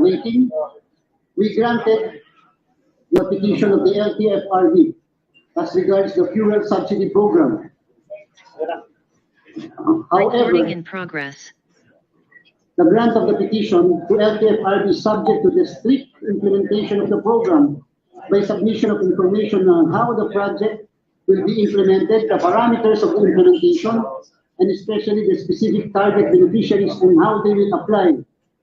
making, we granted the petition of the LTFRB as regards the fuel subsidy program. Recording However, in progress. the grant of the petition to LTFRB is subject to the strict implementation of the program by submission of information on how the project will be implemented, the parameters of the implementation, and especially the specific target beneficiaries and how they will apply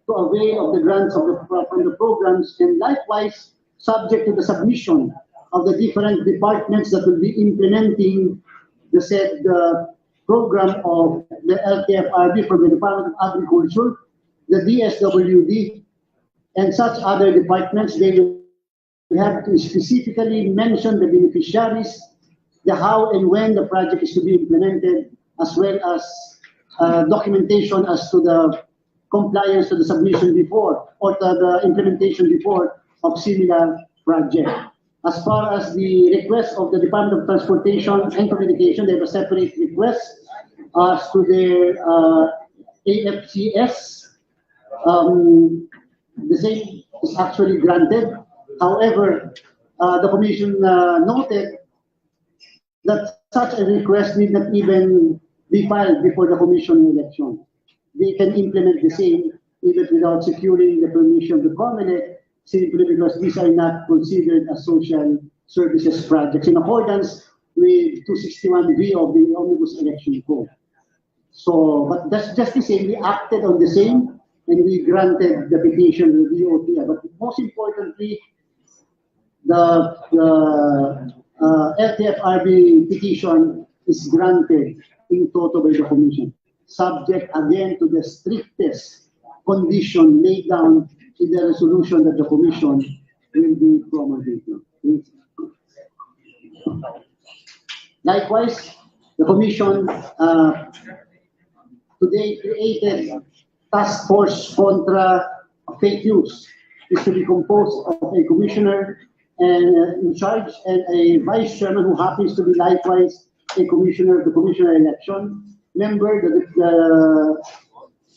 to avail of the grants of from the programs, and likewise subject to the submission of the different departments that will be implementing the said program of the LTFRB from the Department of Agriculture, the DSWD, and such other departments. They will have to specifically mention the beneficiaries, the how and when the project is to be implemented, as well as documentation as to the compliance to the submission before or to the implementation before of similar project. As far as the request of the Department of Transportation and Communication, they have a separate request as to their AFCS. The same is actually granted. However, the Commission noted that such a request need not even be filed before the Commission election. They can implement the same even without securing the permission of the Comelec, simply because these are not considered as social services projects in accordance with 261V of the Omnibus Election Code. So, but that's just the same. We acted on the same and we granted the petition to the DOT. But most importantly, the LTFRB petition is granted in toto by the Commission, subject again to the strictest condition laid down in the resolution that the Commission will be promulgating. Likewise, the Commission today created task force contra fake news. It's to be composed of a commissioner and in charge and a vice chairman who happens to be likewise a commissioner of the commissioner election member, the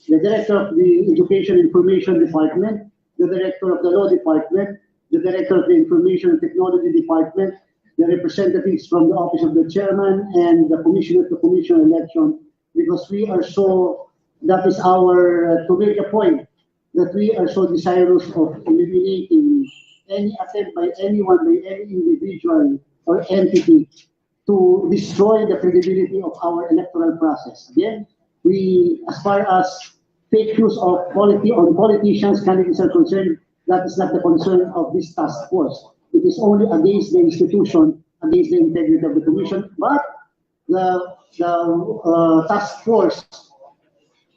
director of the Education Information Department, the director of the Law Department, the director of the Information and Technology Department, the representatives from the office of the chairman, and the commissioner of the commissioner election, because we are so, that is our, to make a point, that we are so desirous of eliminating any attempt by anyone, by any individual or entity to destroy the credibility of our electoral process. Again, we, as far as fake news of politicians, candidates are concerned, that is not the concern of this task force. It is only against the institution, against the integrity of the commission. But the task force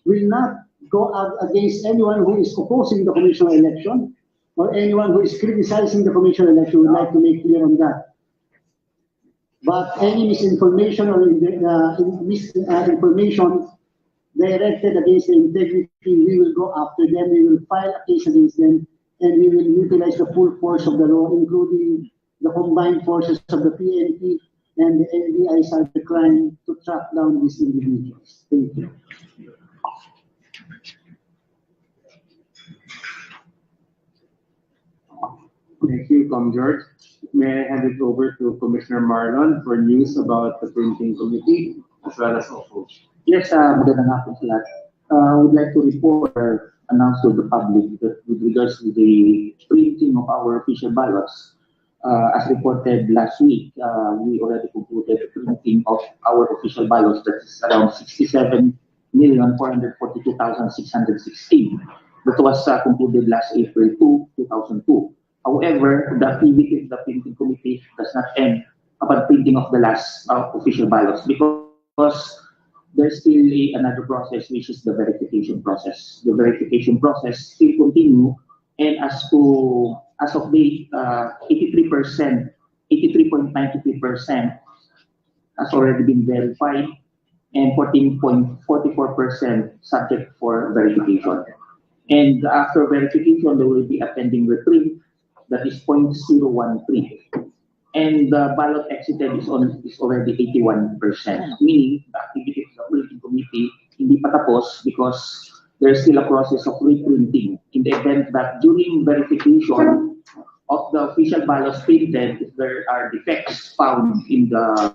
will not go out against anyone who is opposing the commission election or anyone who is criticizing the commission election. We would like to make clear on that. But any misinformation or misinformation directed against the integrity, we will go after them, we will file a case against them, and we will utilize the full force of the law, including the combined forces of the PNP and the NBI cybercrime to track down these individuals. Thank you. Thank you, Com George. May I hand it over to Commissioner Marlon for news about the printing committee as well as OFO. Yes, magandang hapon sa lahat. I would like to report or announce to the public that with regards to the printing of our official ballots, as reported last week, we already concluded the printing of our official ballots. That is around 67,442,616. That was concluded last April 2, 2002. However, the activity of the printing committee does not end upon printing of the last official ballots, because there's still another process, which is the verification process. The verification process still continue, and as of date, 83.93% has already been verified, and 14.44% subject for verification. And after verification, there will be a pending reprint, that is 0.013. And the ballot exited is already 81%, meaning the activity of the printing committee hindi pa tapos because there's still a process of reprinting in in the event that during verification of the official ballots printed, if there are defects found in the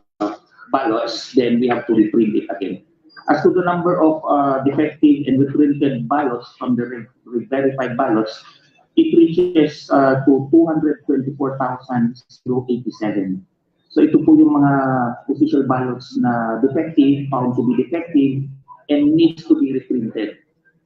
ballots, then we have to reprint it again. As to the number of defective and reprinted ballots from the verified ballots, it reaches to 224,087. So ito po yung mga official ballots na defective, found to be defective, and needs to be reprinted.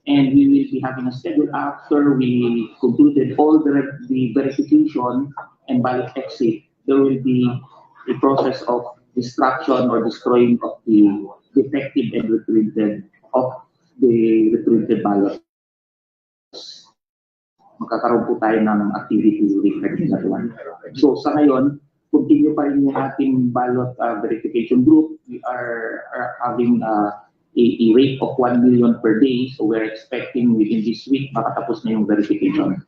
And we will be having a schedule after we concluded all the verification and ballot exit. There will be a process of destruction or destroying of the defective and reprinted ballots. Magkakaroon po tayo ng activity regarding that one. So sa ngayon, continue pa rin yung ating ballot verification group. We are having a rate of 1 million per day. So we're expecting within this week, makatapos na yung verification.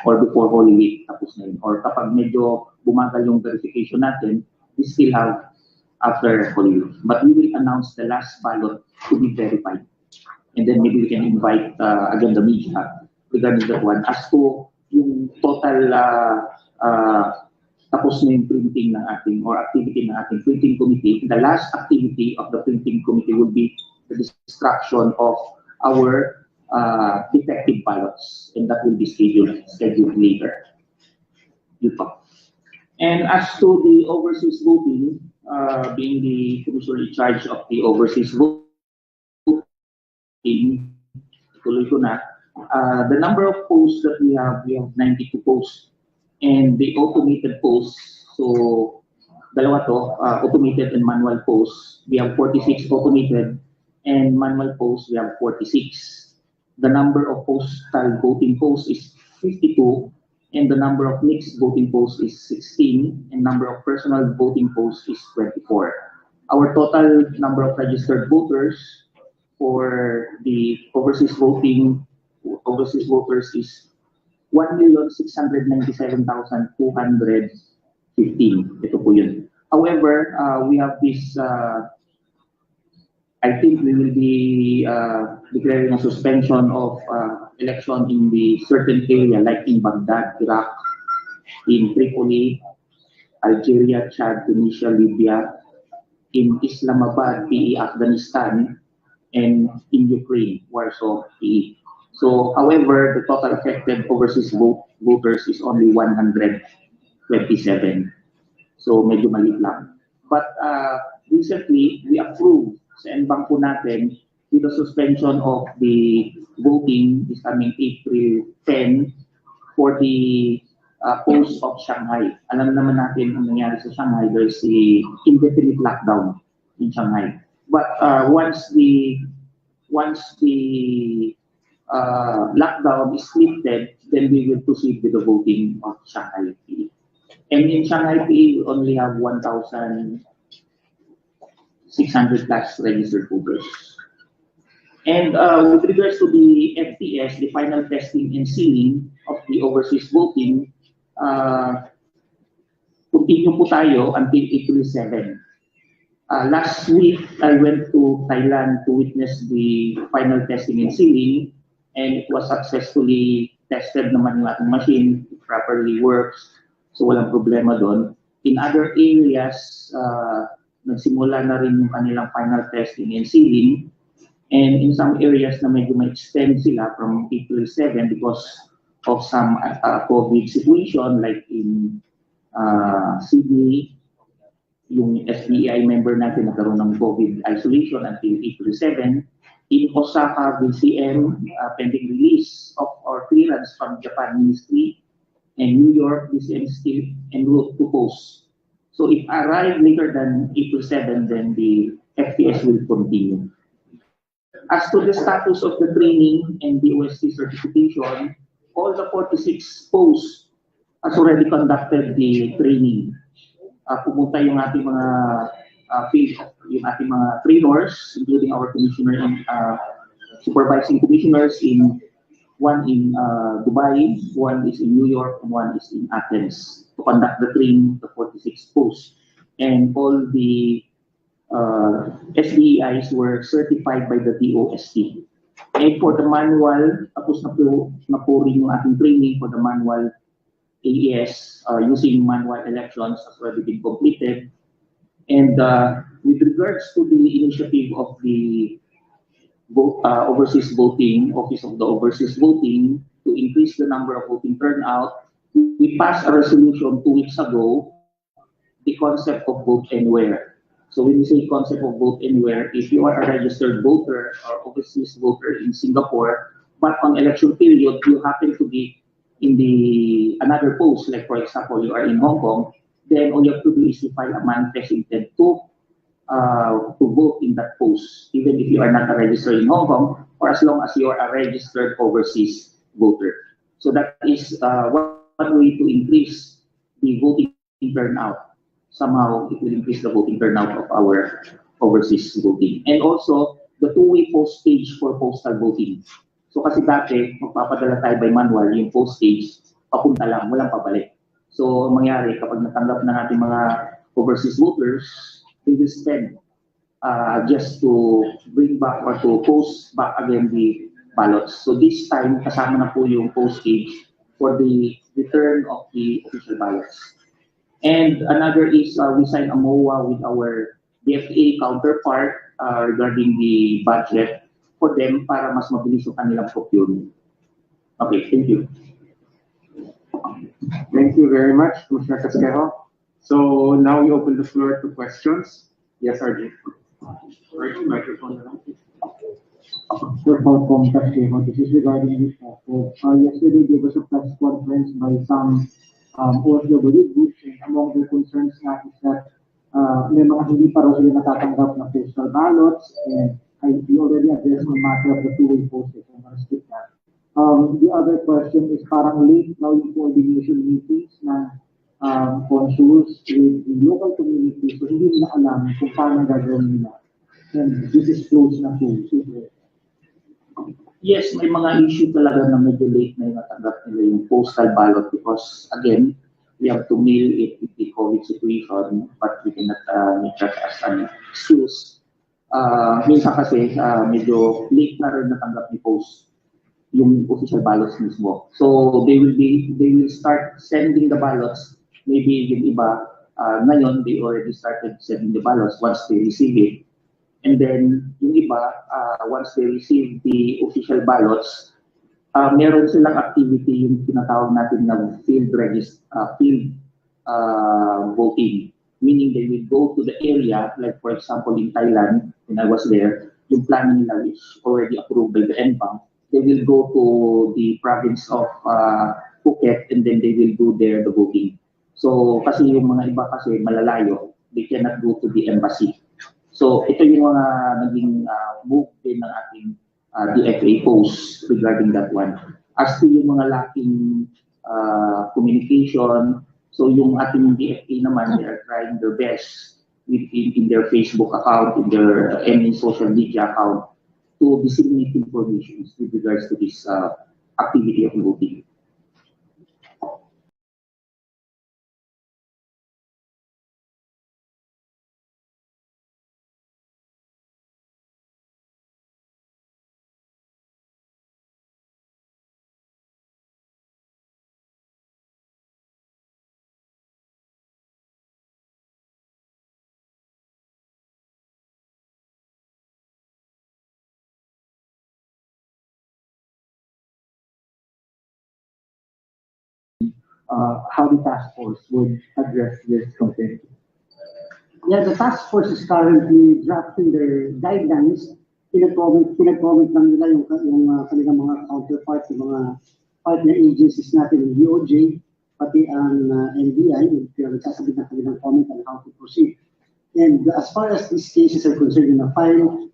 Or before Holy Week, tapos na yun. Or kapag medyo bumagal yung verification natin, we still have after Holy Week. But we will announce the last ballot to be verified. And then maybe we can invite again the media regarding that one. As to yung total tapos na yung printing ng ating or activity ng ating printing committee, the last activity of the printing committee will be the destruction of our defective ballots, and that will be scheduled later. And as to the overseas voting, being the commissioner in charge of the overseas voting, tuloy ko na, the number of posts that we have 92 posts. And the automated posts, so dalawa to, automated and manual posts, we have 46 automated, and manual posts, we have 46. The number of postal voting posts is 52, and the number of mixed voting posts is 16, and number of personal voting posts is 24. Our total number of registered voters for the overseas voters is 1,697,215. Ito po yun. However, we have this, I think we will be declaring a suspension of election in the certain area like in Baghdad, Iraq, in Tripoli, Algeria, Chad, Tunisia, Libya, in Islamabad, PE, Afghanistan, and in Ukraine, Warsaw, PE. So, however, the total affected overseas voters is only 127. So, medyo maliit lang. But recently, we approved sa NBank po natin with the suspension of the voting this coming April 10 for the post of Shanghai. Alam naman natin ang nangyari sa Shanghai, there's a indefinite lockdown in Shanghai. But once the lockdown is lifted, then we will proceed with the voting of Shanghai PE. And in Shanghai PE, we only have 1,600 plus registered voters. And with regards to the FTS, the final testing and sealing of the overseas voting, continue po tayo until April 7. Last week, I went to Thailand to witness the final testing and sealing, and it was successfully tested naman yung ating machine, it properly works, so walang problema doon. In other areas, nagsimula na rin yung kanilang final testing and sealing, and in some areas na medyo ma-extend sila from April 7 because of some COVID situation, like in Sydney, yung SBI member natin nagkaroon ng COVID isolation until April 7. In Osaka, BCM, pending release of our clearance from Japan Ministry, and New York, BCM still en route to post. So if arrive later than April 7, then the FTS will continue. As to the status of the training and the OSC certification, all the 46 posts has already conducted the training. Pumunta yung ating mga yung ating mga trainers, including our commissioner and supervising commissioners, one in Dubai, one is in New York, and one is in Athens, to conduct the training of the 46 posts. And all the SBEIs were certified by the DOST. And for the manual, tapos na po rin yung ating training for the manual AES using manual elections has already been completed. And with regards to the initiative of the overseas voting, Office of the Overseas Voting, to increase the number of voting turnout, we passed a resolution 2 weeks ago, the concept of vote anywhere. So when we say concept of vote anywhere, if you are a registered voter or overseas voter in Singapore, but on election period, you happen to be in the another post, like for example, you are in Hong Kong, then all you have to do is to file a manifest intent to vote in that post, even if you are not a registered in Hong Kong, or as long as you are a registered overseas voter. So that is one way to increase the voting turnout. Somehow it will increase the voting turnout of our overseas voting. And also, the two-way postage for postal voting. So kasi dati, magpapadala tayo by manual, yung postage, papunta lang, walang pabalik. So, mangyari, kapag natanggap na natin mga overseas voters, they will spend just to bring back or to post back again the ballots. So this time, kasama na po yung postage for the return of the official ballots. And another is we signed a MOA with our DFA counterpart regarding the budget for them para mas mabilis yung kanilang procurement. Okay, thank you. Thank you very much, Commissioner Casquejo. So now we open the floor to questions. Yes, RJ. Microphone. Sir, from Casquejo, this is regarding this effort. Yesterday there was a press conference by some OFW groups, and among their concerns nga is that may mga hindi pa raw sila natatanggap na postal ballots, and we already addressed the matter of the two-way postage. I'm going to skip that. The other question is parang late now yung coordination meetings ng consuls with the local community, so hindi nila alam kung paano gagawin nila. And this is close na po. Yes, may mga issue talaga na medyo late na yung natanggap nila yung postal ballot because again, we have to mail it with the COVID situation, but we cannot make that as an excuse. Minsan kasi medyo late na rin natanggap ni post yung official ballots mismo. So they will start sending the ballots. Maybe yung iba ngayon they already started sending the ballots once they receive it. And then yung iba once they receive the official ballots, meron silang activity yung tinatawag natin na field voting. Meaning they will go to the area, like for example in Thailand, when I was there, yung planning nila is already approved by the NBank. They will go to the province of Phuket and then they will do there the voting. So kasi yung mga iba kasi malalayo, they cannot go to the embassy. So ito yung mga naging move din ng ating DFA post regarding that one. As to yung mga lacking communication, so yung ating DFA naman, they are trying their best in their Facebook account, in their any social media account to disseminate information with regards to this activity of voting. How the task force would address this complaint. Yeah, the task force is currently drafting their guidelines. Pinag-comment lang nila yung kanilang mga counterparts, yung mga partner agencies natin, yung DOJ, pati ang NBI, nagsasabit ng kanilang comment on how to proceed. And as far as these cases are concerned in the file,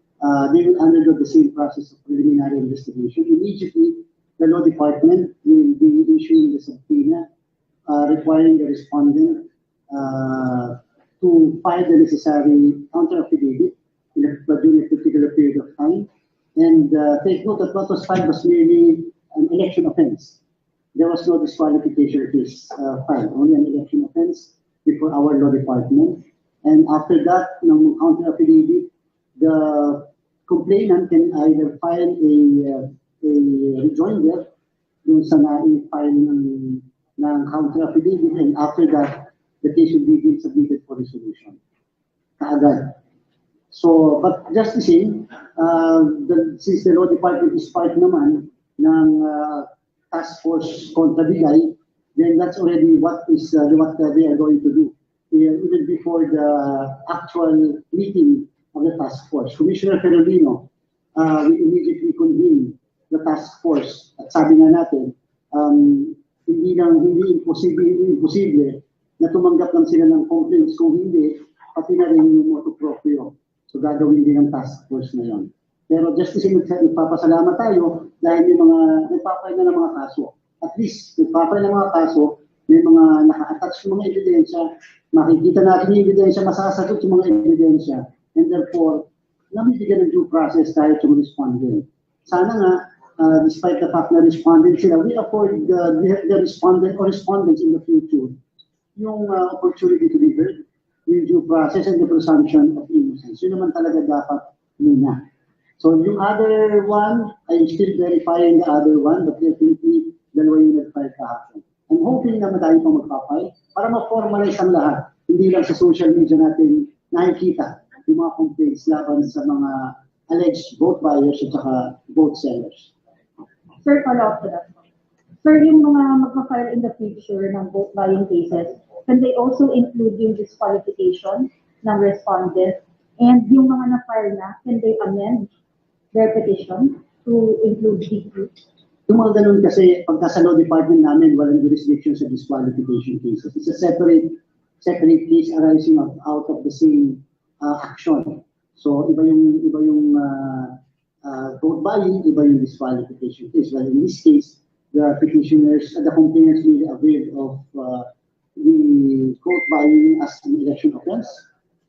they will undergo the same process of preliminary investigation. Immediately, the law department will be issuing the subpoena requiring the respondent to file the necessary counter-affidavit during a particular period of time. And take note that what was filed was merely an election offense. There was no disqualification case filed, only an election offense before our law department. And after that, ng counter-affidavit, the complainant can either file a rejoinder dun sa na-file ng counter affidavit, and after that, the case will be submitted for resolution. Kaagad. So, but just the same, since the law department is part naman ng task force kontra bigay, then that's already what they are going to do. Even before the actual meeting of the task force, Commissioner Ferolino will immediately convene the task force. At sabi nga natin, hindi imposible na tumanggap lang sila ng complaints, kung hindi, pati na rin yung motu proprio. So gagawin din ng task force na yun. Pero just kasi nagpapasalamat tayo dahil may mga nagpapay na ng mga kaso. At least, nagpapay ng mga kaso, may mga naka-attach yung mga ebidensya, makikita natin yung ebidensya, masasagot yung mga ebidensya, and therefore, nabibigyan ng due process kahit yung respondent. Sana nga, despite the fact na respondent sila, we afford the respondent or respondents in the future yung opportunity to be heard, yung due process and the presumption of innocence. Yun naman talaga dapat muna. So yung other one, I'm still verifying the other one, but definitely dalawa yung nag-file kahapon. I'm hoping na madami pang mag-file para ma-formalize ang lahat. Hindi lang sa social media natin nakikita yung mga complaints laban sa mga alleged vote buyers at saka vote sellers. Sir, follow-up to that. Sir, yung mga magpa-file in the future ng vote buying cases, can they also include yung disqualification ng respondent? And yung mga na-file na, can they amend their petition to include DQ? Yung mga ganun kasi, pagka sa law department namin, walang jurisdiction sa disqualification cases. It's a separate case arising out of the same action. So, iba yung vote buying, iba yung disqualification case. Well, in this case, the petitioners, the complainants will avail of the vote buying as an election offense.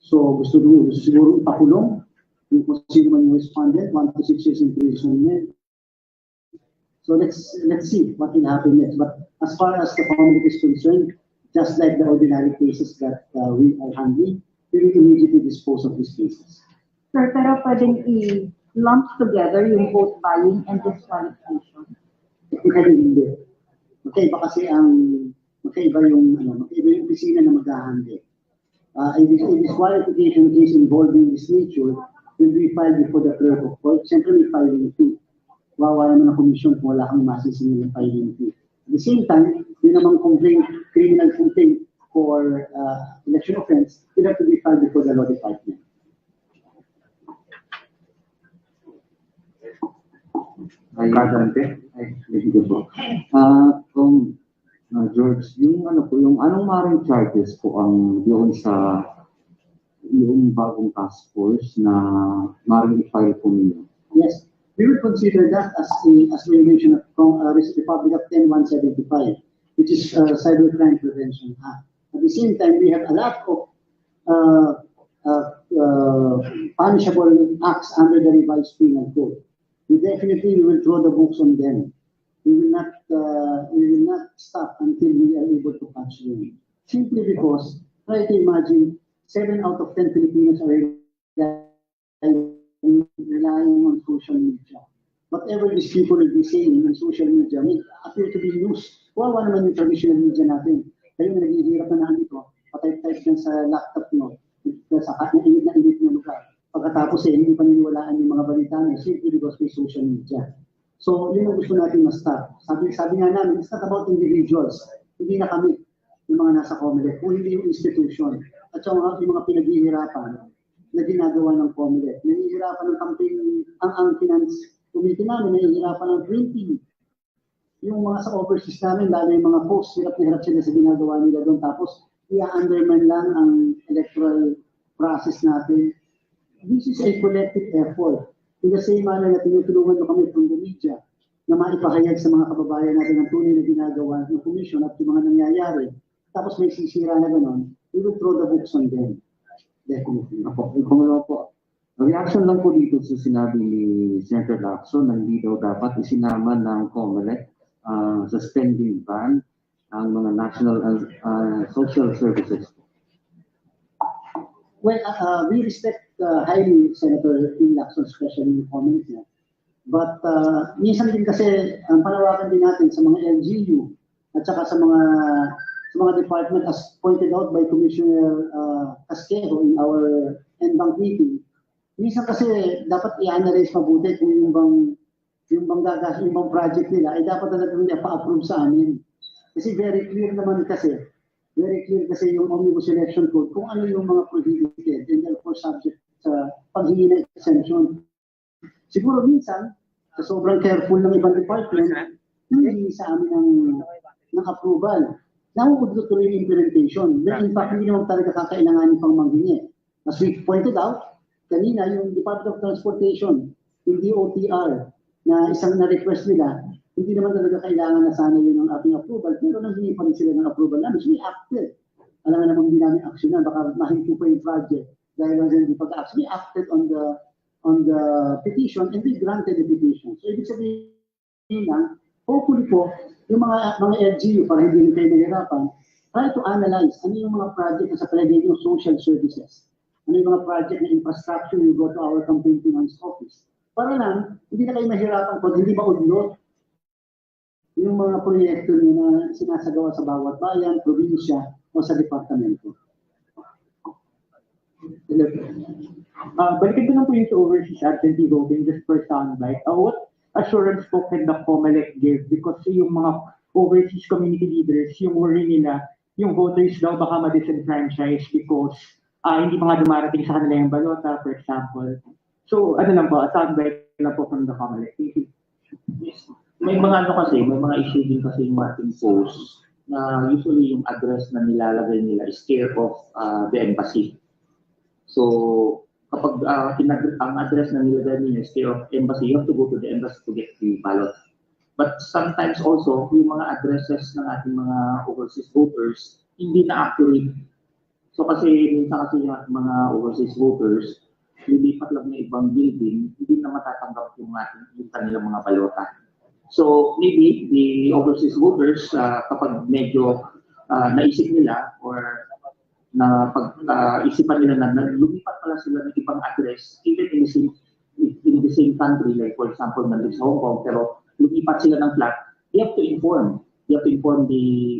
So, gusto siguro ipakulong yung kung sino man yung respondent, 1 to 6 years imprisonment. So let's see what will happen next. But as far as the Comelec is concerned, just like the ordinary cases that we are handling, we will immediately dispose of these cases. Sir, pero pwedeng i-lump together yung vote buying and disqualification? Technically hindi. Magkaiba yung opisina na mag-handle. A disqualification case involving this nature will be filed before the clerk of court. Siyempre may filing fee. Wawa naman ang komisyon kung wala kang masisingil ng filing fee. At the same time, yun namang criminal complaint for election offense will have to be filed before the law department. George, yung anong maring charges po ang doon sa yung bagong task force na maring i-file po ninyo? Yes. We will consider that as violation of Republic Act 10-175, which is Cybercrime Prevention Act. At the same time, we have a lot of punishable acts under the revised penal code. We will throw the books on them. We will not stop until we are able to catch them. Simply because, try to imagine, 7 out of 10 Filipinos are relying on social media. Whatever these people will be saying on social media may appear to be news. Wawa naman yung traditional media natin. Kayo na naghihirap na nandito, patay-type yan sa laptop nyo, sa init na lugar. Pagkatapos hindi paniniwalaan yung mga balita nyo simply because may social media. So, yun ang gusto natin ma-stop. Sabi nga namin, it's not about individuals. Hindi na kami, yung mga nasa Comelec, kung hindi yung institution. At yung mga pinaghihirapan na ginagawa ng Comelec. Nahihirapan ng campaign, ang finance committee namin, nahihirapan ng printing. Yung mga sa overseas namin, lalo yung mga posts, hirap na hirap sila sa ginagawa nila doon. Tapos, i-undermine lang ang electoral process natin. This is a collective effort. In the same manner na tinutulungan nyo kami from the media na maipahayag sa mga kababayan natin ang tunay na ginagawa ng commission at yung mga nangyayari. Tapos may sisira na gano'n, we will throw the books on them. Definitely. Po. Reaction lang po dito sa sinabi ni Senator Lacson na hindi daw dapat isinama ng Comelec sa spending ban ang mga national social services. Well, we respect highly Senator Eleksyon, especially yung comments niya. But minsan din kasi ang panawagan din natin sa mga LGU at saka sa mga department as pointed out by Commissioner Casquero in our NBank meeting. Minsan kasi dapat i-analyze mabuti kung yung bang project nila ay dapat talaga nila pa-approve sa amin. Kasi very clear yung Omnibus Election Code kung ano yung mga prohibited and therefore subject sa paghingi ng exemption. Siguro minsan, sa sobrang careful ng ibang department, nangihingi sa amin ng approval. Nahuhudlo tuloy yung implementation. In fact, hindi naman talaga kakailanganin pang manghingi. As we pointed out, kanina yung Department of Transportation, yung DOTR, na isang na-request nila, hindi naman talaga kailangan na sana yun ang ating approval, pero nanghingi pa rin sila ng approval namin. So we acted. Alam nga namang hindi namin action na, baka mahinto pa yung project dahil lang hindi pag-action. We acted on the petition and we granted the petition. So ibig sabihin lang, hopefully po, yung mga LGU, para hindi rin kayo nahirapan, try to analyze ano yung mga project na sa palagay yung social services. Ano yung mga project na infrastructure you go to our campaign finance office. Para lang, hindi na kayo mahirapan kung hindi maudlot yung mga proyekto niyo na sinasagawa sa bawat bayan, probinsya, o sa departamento. Balikan ko lang po yung sa overseas absentee voting just for soundbite. What assurance po can the Comelec give? Because yung mga overseas community leaders, yung worry nila, yung voters daw baka ma-disenfranchise because hindi pa nga dumarating sa kanila yung balota, for example. So, ano lang po, a soundbite lang po from the Comelec. Thank you. Yes. May mga issue din kasi yung ating post na usually yung address na nilalagay nila is care of the embassy. So, kapag ang address na nilagay nila is care of embassy, you have to go to the embassy to get the ballot. But sometimes also, yung mga addresses ng ating mga overseas voters, hindi na accurate. So kasi minsan kasi yung mga overseas voters, lilipat lang ng ibang building, hindi na matatanggap yung kanilang mga balota. So maybe the overseas voters, kapag medyo naisip nila or na pag-isipan nila na lumipat pala sila ng ibang address, even in the same country, like for example, nandun sa Hong Kong, pero lumipat sila ng flat, you have to inform the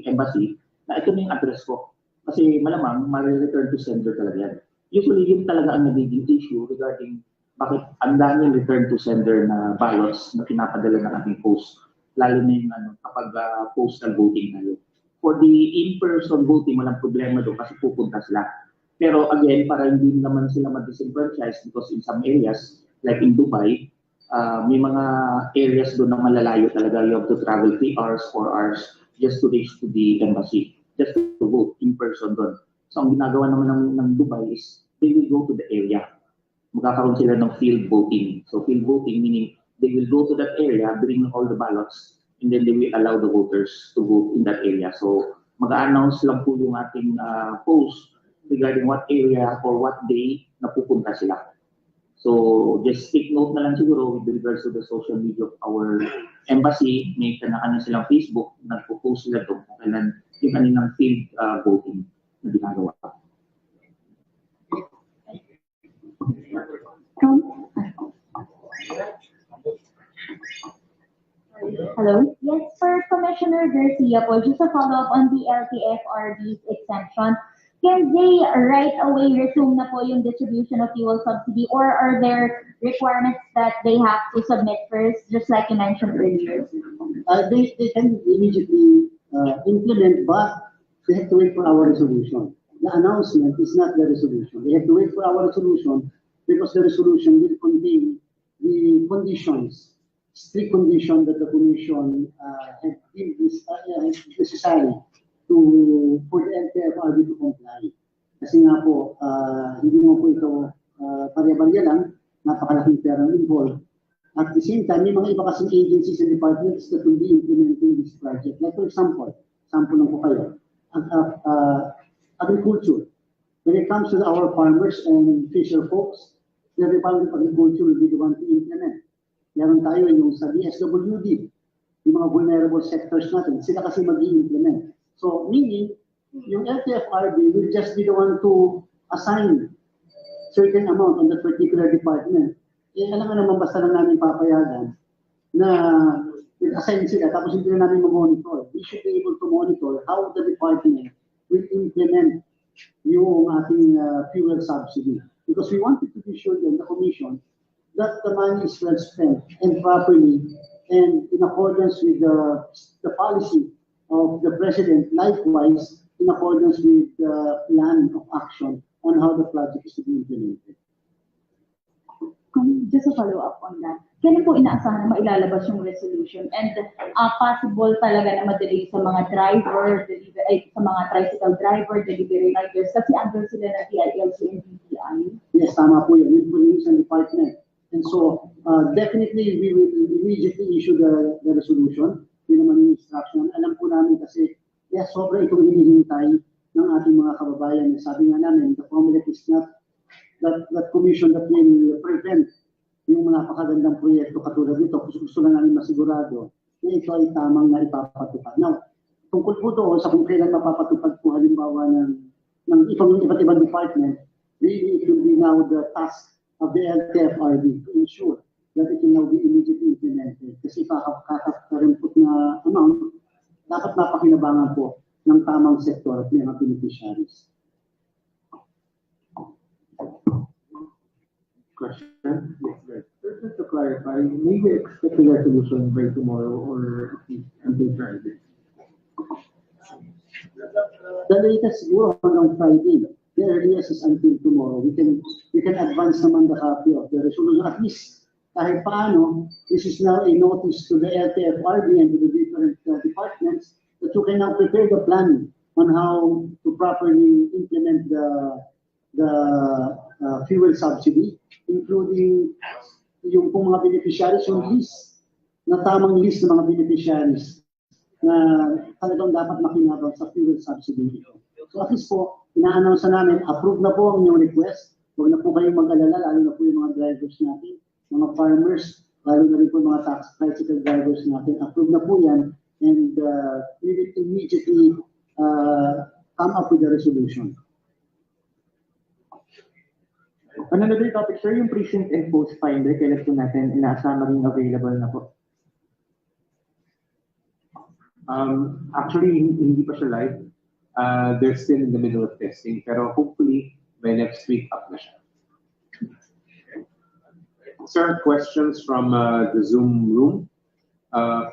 embassy na ito na yung address ko. Kasi malamang, ma-return to sender talaga yan. Usually, yun talaga ang nagiging issue regarding bakit ang daming return to sender na ballots na pinapadala ng ating post. Lalo na yung kapag postal voting tayo. For the in-person voting, walang problema doon kasi pupunta sila. Pero again, para hindi naman sila ma-disenfranchise because in some areas, like in Dubai, may mga areas doon na malalayo talaga. You have to travel 3 hours, 4 hours just to reach to the embassy, just to vote in person doon. So ang ginagawa naman ng Dubai is they will go to the area. Magkakaroon sila ng field voting. So field voting meaning they will go to that area, bring all the ballots, and then they will allow the voters to vote in that area. So mag-announce lang po yung ating post regarding what area or what day na pupunta sila. So just take note na lang siguro with regards to the social media of our embassy. May kanya-kanya silang Facebook, nagpo-post sila doon kailan yung kanilang field voting na ginagawa. Hello? Yes, for Commissioner Garcia po, just a follow-up on the LTFRB's exemption. Can they right away resume na po yung distribution of fuel subsidy or are there requirements that they have to submit first, just like you mentioned earlier? They can immediately implement, but they have to wait for our resolution. The announcement is not the resolution. They have to wait for our resolution because the resolution will contain the conditions, strict condition that the Commission had deemed necessary for the LTFRB to comply. Kasi nga po, hindi naman po ito pare-barya lang, napakalaking pera involved. At the same time, may mga iba kasing agencies and departments that will be implementing this project. Like for example, sample lang po kayo, agriculture. When it comes to our farmers and fisher folks, the Department of Agriculture will be the one to implement. Meron tayo yung sa DSWD, yung mga vulnerable sectors natin, sila kasi mag-i-implement. So, meaning, yung LTFRB will just be the one to assign certain amount on that particular department, alam nga naman basta lang namin papayagan na assign sila tapos hindi na namin monitor. We should be able to monitor how the department will implement yung ating fuel subsidy. Because we wanted to be sure in the commission that the money is well spent and properly and in accordance with the policy of the President, likewise in accordance with the plan of action on how the project is to be implemented. Just a follow-up on that. Kailan po inaasahan na mailalabas yung resolution and possible talaga na madali sa mga driver, sa mga tricycle driver, delivery riders kasi under sila na DILC and DTI? Yes, tama po yun. Yun po yung isang department. And so, definitely we will immediately issue the resolution. Yun naman yung instruction. Alam po namin kasi, yes, sobra itong hinihintay ng ating mga kababayan. Sabi nga namin, the Comelec is not that commission that will prevent yung mga napakagandang proyekto katulad nito. Gusto lang namin masigurado na ito ay tamang na ipapatupad. Now, tungkol po doon sa kung kailan mapapatupad po halimbawa ng iba't ibang department, really it will be now the task of the LTFRB to ensure that it will now be immediately implemented. Kasi kakarimpot na amount, dapat napakinabangan po ng tamang sektor at mga beneficiaries. Question? Yes. Just to clarify, may we expect a resolution by tomorrow or at least until Friday? The latest siguro hanggang Friday. The earliest is until tomorrow. We can advance naman the copy of the resolution. At least kahit paano, this is now a notice to the LTFRB and to the different departments that you can now prepare the plan on how to properly implement the fuel subsidy, including yung pong mga beneficiaries, yung list, na tamang list ng mga beneficiaries na talagang dapat makinabang sa fuel subsidy. So at least po, ina-announce na namin, approve na po ang inyong request. Huwag na po kayong mag-alala, lalo na po yung mga drivers natin, mga farmers, lalo na rin po mga tricycle drivers natin. Approve na po yan, and we will immediately come up with a resolution. Another topic, sir, yung precinct and post finder, kailan po natin inaasahan maging available na po? Actually, hindi pa siya live. They're still in the middle of testing, pero hopefully by next week up na siya. Sir, questions from the Zoom room.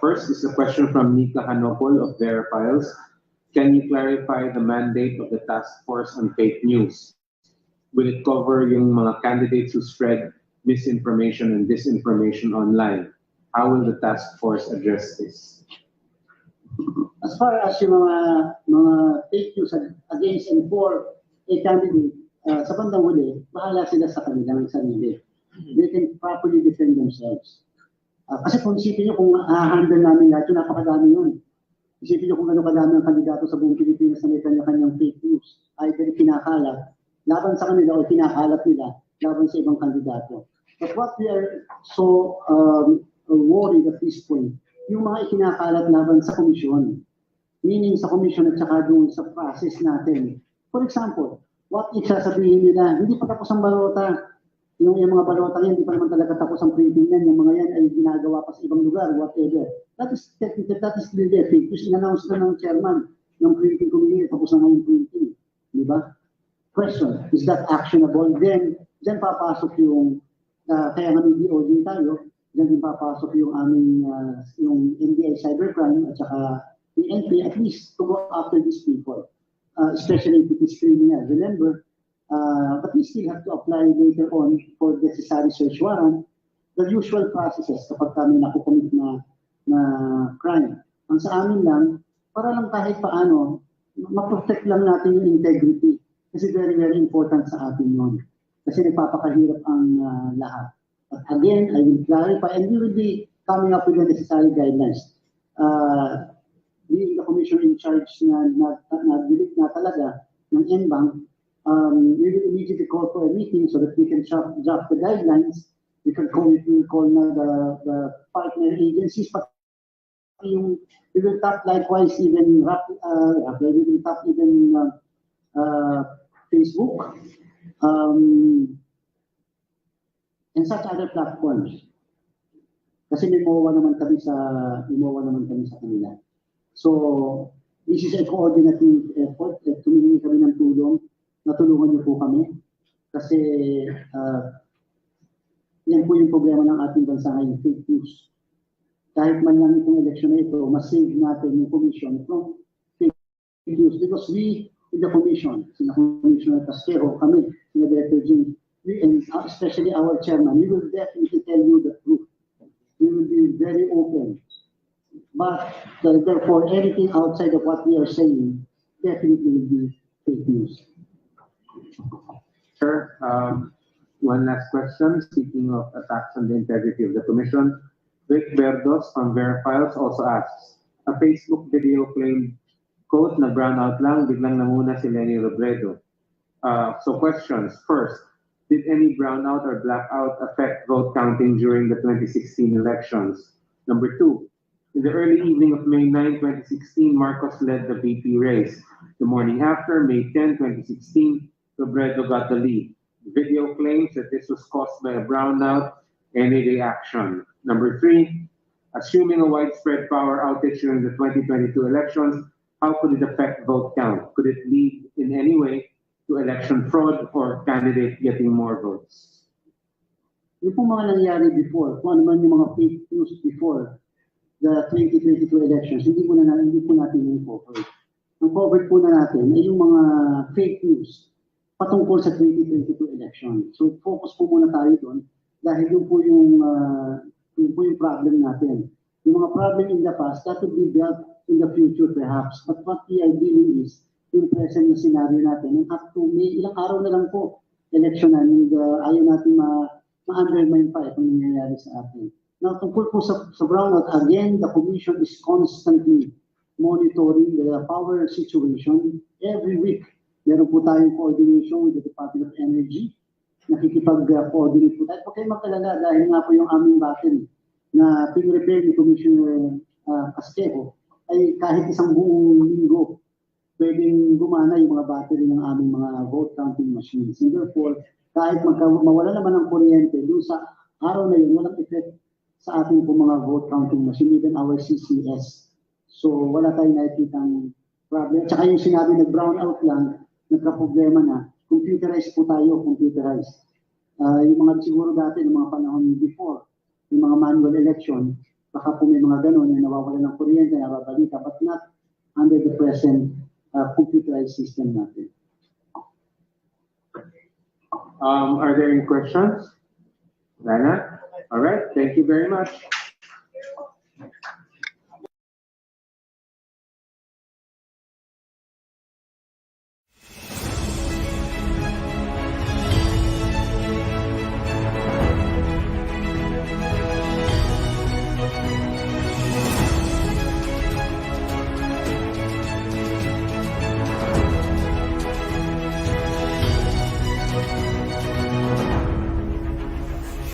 First is a question from Nika Hanopol of Verifiles. Can you clarify the mandate of the task force on fake news? Will it cover yung mga candidates who spread misinformation and disinformation online? How will the task force address this? As far as yung mga fake news against and for a candidate, sa bandang huli, bahala sila sa kanilang sarili. They can properly defend themselves. Kasi kung isipin nyo, kung handle namin lahat, yun, napakadami yun. Isipin nyo kung gano'ng kadami ang kandidato sa buong Pilipinas na may kanya-kanyang fake news. Either kinakalat laban sa kanila o kinakalat nila laban sa ibang kandidato. But what we are so worried at this point, yung mga ikinakalat laban sa komisyon. Meaning sa komisyon at saka doon sa process natin. For example, what if sasabihin nila, hindi pa tapos ang balota. Yung mga balota yan, hindi pa naman talaga tapos ang printing yan. Yung mga yan ay ginagawa pa sa ibang lugar, whatever. That is really a fake news. In-announce na ng chairman ng printing committee, tapos na yung printing. Di ba? Question, is that actionable? Then papasok yung, kaya nga may DOJ tayo, then din papasok yung aming, yung NBI cybercrime at saka PNP, at least to go after these people, especially if it is criminal. Remember, but we still have to apply later on for the necessary search warrant, the usual processes kapag kami nakukomit na crime. Ang sa amin lang, para lang kahit paano, ma-protect lang natin yung integrity. Kasi very, very important sa atin yun. Kasi nagpapakahirap ang lahat. But again, I will clarify and we will be coming up with the necessary guidelines. Being the commission in charge na delete na talaga ng NBank, we will immediately call for a meeting so that we can draft the guidelines. We can call na the partner agencies, but we will tap likewise even we will tap even Facebook, and such other platforms. Kasi may MOA naman kami sa kanila. So, this is a coordinating effort. Tumingi kami ng tulong. Natulungan niyo po kami. Kasi yan po yung problema ng ating bansa ngayon, fake news. Kahit man lang itong eleksyon na ito, mas-save natin yung commission from fake news. Because we, in the commission, sina Commissioner Casquero, kami, sina Director Jim, and especially our chairman, we will definitely tell you the truth. We will be very open. But therefore, anything outside of what we are saying definitely will be fake news. Sir, one last question. Speaking of attacks on the integrity of the Commission, Rick Verdos from Verifiles also asks, a Facebook video claimed, quote, na brownout lang, biglang namuna si Lenny Robredo. So questions. First, did any brownout or blackout affect vote counting during the 2016 elections? Number two, in the early evening of May 9, 2016, Marcos led the VP race. The morning after, May 10, 2016, Robredo got the lead. The video claims that this was caused by a brownout. Any reaction? Number three, assuming a widespread power outage during the 2022 elections, how could it affect vote count? Could it lead in any way to election fraud or candidate getting more votes? Yung po mga nangyari before, kung ano man yung mga fake news before the 2022 elections, hindi po natin yung cover. Ang cover po na natin ay yung mga fake news patungkol sa 2022 election. So focus po muna tayo doon dahil yun po yung problem natin. Yung mga problem in the past, that will be dealt in the future perhaps. But what we are dealing is yung present na scenario natin. And up to May, ilang araw na lang po election na, and ayaw natin ma-undermine pa itong nangyayari sa atin. Now, tungkol po sa brownout, again, the Commission is constantly monitoring the power situation every week. Meron po tayong coordination with the Department of Energy. Nakikipag-coordinate po tayo. Huwag kayong magkalala dahil nga po yung aming battery na pin-repair ni Commissioner Casquero ay kahit isang buong linggo pwedeng gumana yung mga battery ng aming mga vote counting machines. And therefore, kahit mawala naman ang kuryente, doon sa araw na yun, walang effect sa ating po mga vote counting machine, even our CCS. So, wala tayong nakikitang problem. At saka yung sinabi na brownout lang, nagka-problema na, computerized po tayo, computerized. Yung mga siguro dati, yung mga panahon before, yung mga manual election, baka po may mga ganon, yung nawawala ng kuryente, nababalita, but not under the present computerized system natin. Are there any questions? Lana? All right, thank you very much.